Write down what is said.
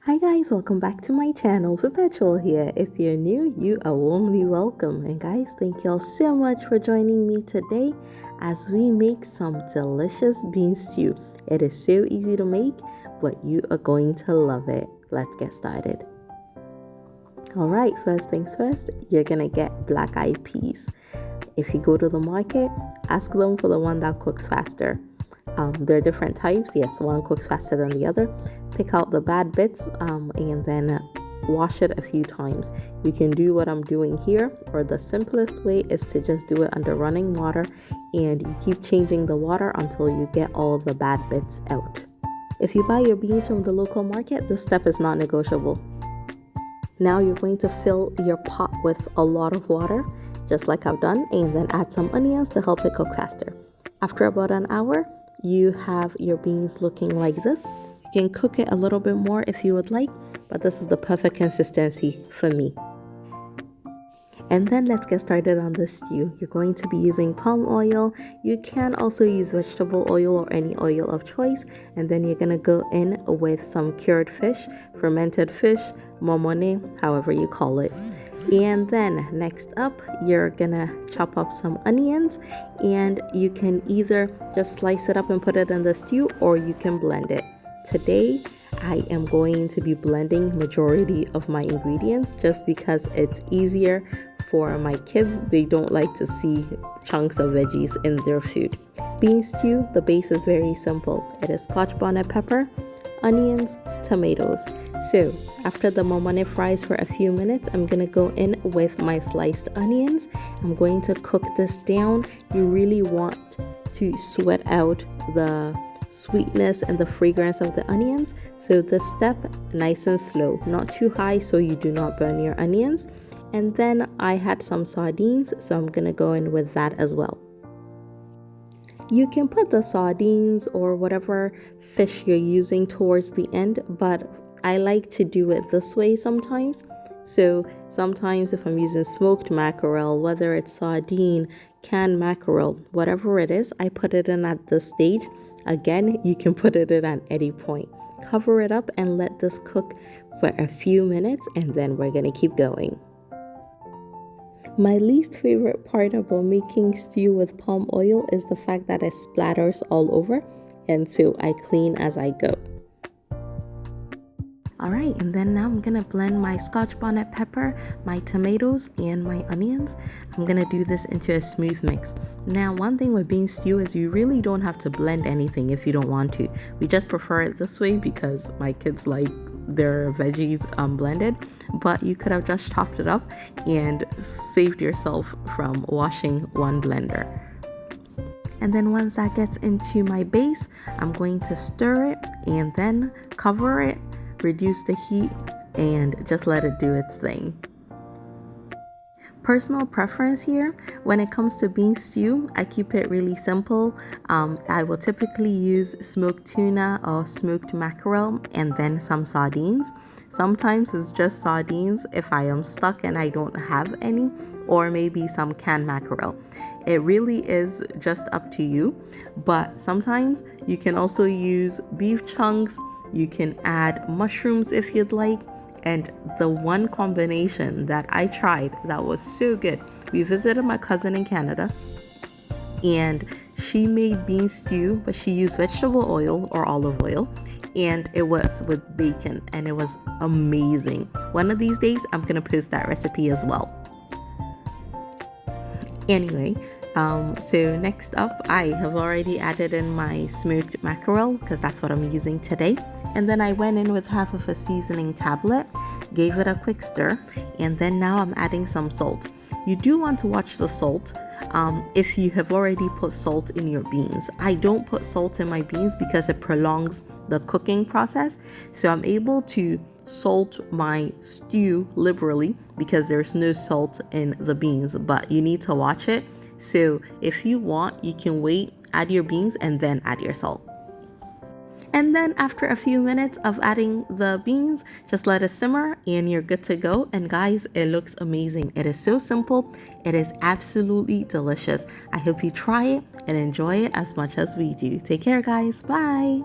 Hi guys, welcome back to my channel. Perpetual here. If you're new, you are warmly welcome. And guys, thank y'all so much for joining me today as we make some delicious bean stew. It is so easy to make, but you are going to love it. Let's get started. Alright, first things first, you're gonna get black eyed peas. If you go to the market, ask them for the one that cooks faster. There are different types. Yes, one cooks faster than the other. Pick out the bad bits and then wash it a few times. You can do what I'm doing here, or the simplest way is to just do it under running water and you keep changing the water until you get all the bad bits out. If you buy your beans from the local market, this step is not negotiable. Now you're going to fill your pot with a lot of water, just like I've done, and then add some onions to help it cook faster. After about an hour, you have your beans looking like this. You can cook it a little bit more if you would like, but this is the perfect consistency for me. And then let's get started on the stew. You're going to be using palm oil. You can also use vegetable oil or any oil of choice. And then you're going to go in with some cured fish, fermented fish, momone, however you call it. And then next up, you're gonna chop up some onions, and you can either just slice it up and put it in the stew, or you can blend it. Today, I am going to be blending majority of my ingredients just because it's easier for my kids. They don't like to see chunks of veggies in their food. Bean stew, the base is very simple. It is Scotch bonnet pepper, onions, tomatoes. So after the momone fries for a few minutes, I'm gonna go in with my sliced onions. I'm going to cook this down. You really want to sweat out the sweetness and the fragrance of the onions. So this step, nice and slow, not too high so you do not burn your onions. And then I had some sardines, so I'm gonna go in with that as well. You can put the sardines or whatever fish you're using towards the end, but I like to do it this way sometimes. So sometimes if I'm using smoked mackerel, whether it's sardine, canned mackerel, whatever it is, I put it in at this stage. Again, you can put it in at any point. Cover it up and let this cook for a few minutes, and then we're gonna keep going. My least favorite part about making stew with palm oil is the fact that it splatters all over, and so I clean as I go. Alright, and then now I'm gonna blend my Scotch bonnet pepper, my tomatoes, and my onions. I'm gonna do this into a smooth mix. Now, one thing with bean stew is you really don't have to blend anything if you don't want to. We just prefer it this way because my kids like their veggies blended, but you could have just chopped it up and saved yourself from washing one blender. And then once that gets into my base, I'm going to stir it and then cover it, reduce the heat, and just let it do its thing. Personal preference here, when it comes to bean stew, I keep it really simple. I will typically use smoked tuna or smoked mackerel and then some sardines. Sometimes it's just sardines if I am stuck and I don't have any, or maybe some canned mackerel. It really is just up to you, but sometimes you can also use beef chunks. You can add mushrooms if you'd like. And the one combination that I tried that was so good, we visited my cousin in Canada and she made bean stew, but she used vegetable oil or olive oil, and it was with bacon, and it was amazing. One of these days, I'm gonna post that recipe as well. Anyway, so next up, I have already added in my smoked mackerel because that's what I'm using today. And then I went in with half of a seasoning tablet, gave it a quick stir, and then now I'm adding some salt. You do want to watch the salt if you have already put salt in your beans. I don't put salt in my beans because it prolongs the cooking process. So I'm able to salt my stew liberally because there's no salt in the beans, but you need to watch it. So if you want, you can wait, add your beans, and then add your salt. And then after a few minutes of adding the beans, just let it simmer and you're good to go. And guys, it looks amazing. It is so simple. It is absolutely delicious. I hope you try it and enjoy it as much as we do. Take care, guys. Bye.